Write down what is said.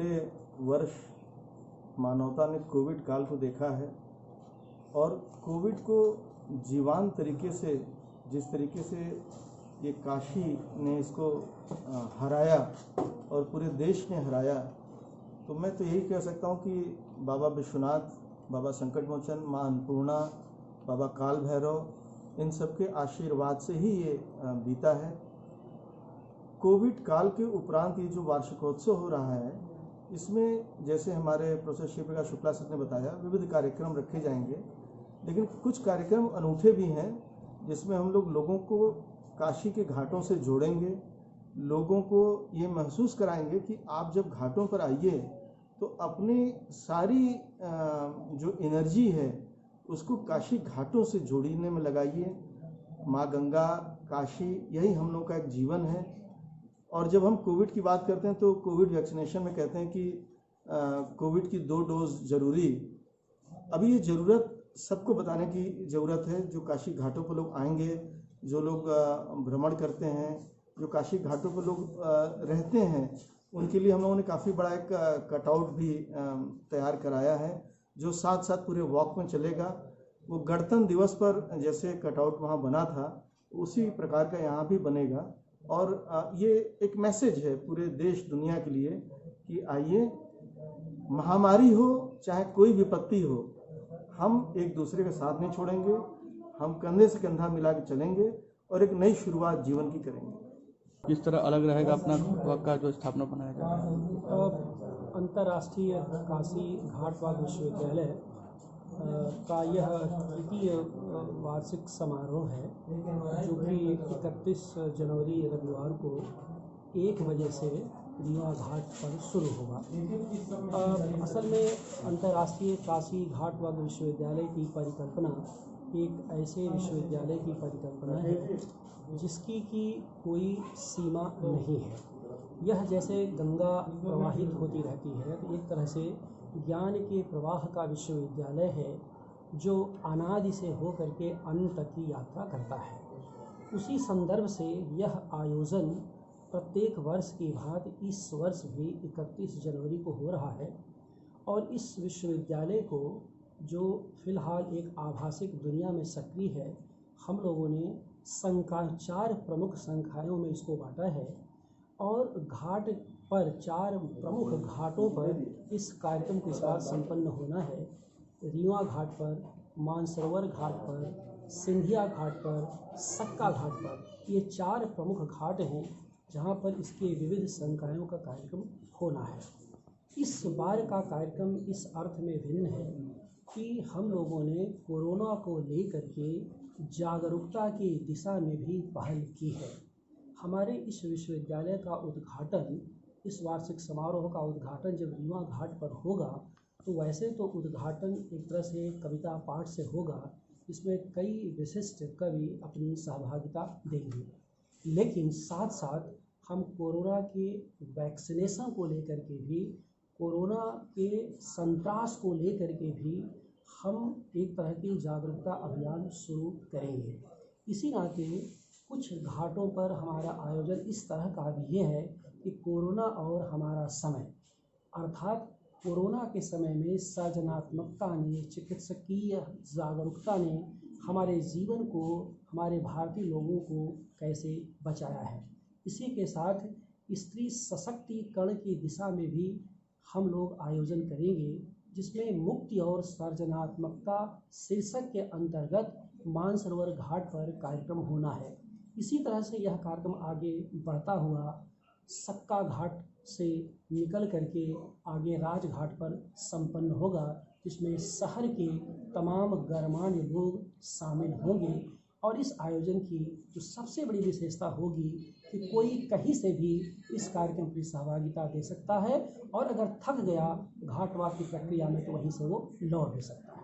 पिछले वर्ष मानवता ने कोविड काल को देखा है और कोविड को जीवांत तरीके से, जिस तरीके से ये काशी ने इसको हराया और पूरे देश ने हराया, तो मैं तो यही कह सकता हूँ कि बाबा विश्वनाथ, बाबा संकट मोचन, माँ अन्नपूर्णा, बाबा काल भैरव, इन सब के आशीर्वाद से ही ये बीता है। कोविड काल के उपरांत ये जो वार्षिकोत्सव हो रहा है, इसमें जैसे हमारे प्रोफेसर शिव प्रकाश शुक्ला सर ने बताया, विविध कार्यक्रम रखे जाएंगे, लेकिन कुछ कार्यक्रम अनूठे भी हैं जिसमें हम लोगों को काशी के घाटों से जोड़ेंगे, लोगों को ये महसूस कराएंगे कि आप जब घाटों पर आइए तो अपनी सारी जो एनर्जी है उसको काशी घाटों से जोड़ने में लगाइए। माँ गंगा, काशी, यही हम लोग का एक जीवन है। और जब हम कोविड की बात करते हैं तो कोविड वैक्सीनेशन में कहते हैं कि कोविड की 2 डोज जरूरी। अभी ये ज़रूरत सबको बताने की ज़रूरत है। जो काशी घाटों पर लोग आएंगे, जो लोग भ्रमण करते हैं, जो काशी घाटों पर लोग रहते हैं, उनके लिए हम लोगों ने काफ़ी बड़ा एक कटआउट भी तैयार कराया है, जो साथ साथ पूरे वॉक में चलेगा। वो गणतंत्र दिवस पर जैसे कटआउट वहाँ बना था, उसी प्रकार का यहाँ भी बनेगा। और ये एक मैसेज है पूरे देश दुनिया के लिए कि आइए, महामारी हो चाहे कोई विपत्ति हो, हम एक दूसरे का साथ नहीं छोड़ेंगे, हम कंधे से कंधा मिला के चलेंगे और एक नई शुरुआत जीवन की करेंगे। किस तरह अलग रहेगा अपना वक्त का जो स्थापना बनाया जाएगा? अंतर्राष्ट्रीय काशी घाटवाद विश्वविद्यालय का यह तृतीय वार्षिक समारोह है, जो कि 31 जनवरी रविवार को 1 बजे से रीवा घाट पर शुरू होगा। असल में अंतर्राष्ट्रीय काशी घाटवाद विश्वविद्यालय की परिकल्पना एक ऐसे विश्वविद्यालय की परिकल्पना है जिसकी की कोई सीमा नहीं है। यह जैसे गंगा प्रवाहित होती रहती है, तो एक तरह से ज्ञान के प्रवाह का विश्वविद्यालय है जो अनादि से होकर के अंत तक की यात्रा करता है। उसी संदर्भ से यह आयोजन प्रत्येक वर्ष की भांति इस वर्ष भी 31 जनवरी को हो रहा है। और इस विश्वविद्यालय को, जो फिलहाल एक आभासिक दुनिया में सक्रिय है, हम लोगों ने 4 प्रमुख संकायों में इसको बांटा है और घाट पर 4 प्रमुख घाटों पर इस कार्यक्रम के साथ संपन्न होना है। रीवा घाट पर, मानसरोवर घाट पर, सिंधिया घाट पर, सक्का घाट पर, ये 4 प्रमुख घाट हैं जहाँ पर इसके विविध संकायों का कार्यक्रम होना है। इस बार का कार्यक्रम इस अर्थ में भिन्न है कि हम लोगों ने कोरोना को लेकर के जागरूकता की दिशा में भी पहल की है। हमारे इस विश्वविद्यालय का उद्घाटन, इस वार्षिक समारोह का उद्घाटन जब रीवा घाट पर होगा, तो वैसे तो उद्घाटन एक तरह से कविता पाठ से होगा, इसमें कई विशिष्ट कवि अपनी सहभागिता देंगे, लेकिन साथ साथ हम कोरोना के वैक्सीनेशन को लेकर के भी, कोरोना के संत्रास को लेकर के भी हम एक तरह की जागरूकता अभियान शुरू करेंगे। इसी नाते कुछ घाटों पर हमारा आयोजन इस तरह का भी है कि कोरोना और हमारा समय, अर्थात कोरोना के समय में सृजनात्मकता ने, चिकित्सकीय जागरूकता ने हमारे जीवन को, हमारे भारतीय लोगों को कैसे बचाया है। इसी के साथ स्त्री सशक्तिकरण की दिशा में भी हम लोग आयोजन करेंगे, जिसमें मुक्ति और सृजनात्मकता शीर्षक के अंतर्गत मानसरोवर घाट पर कार्यक्रम होना है। इसी तरह से यह कार्यक्रम आगे बढ़ता हुआ सक्का घाट से निकल करके आगे राजघाट पर संपन्न होगा, जिसमें शहर के तमाम गणमान्य लोग शामिल होंगे। और इस आयोजन की जो सबसे बड़ी विशेषता होगी कि कोई कहीं से भी इस कार्यक्रम की सहभागिता दे सकता है और अगर थक गया घाटवाद की प्रक्रिया में तो वहीं से वो लौट भी सकता है।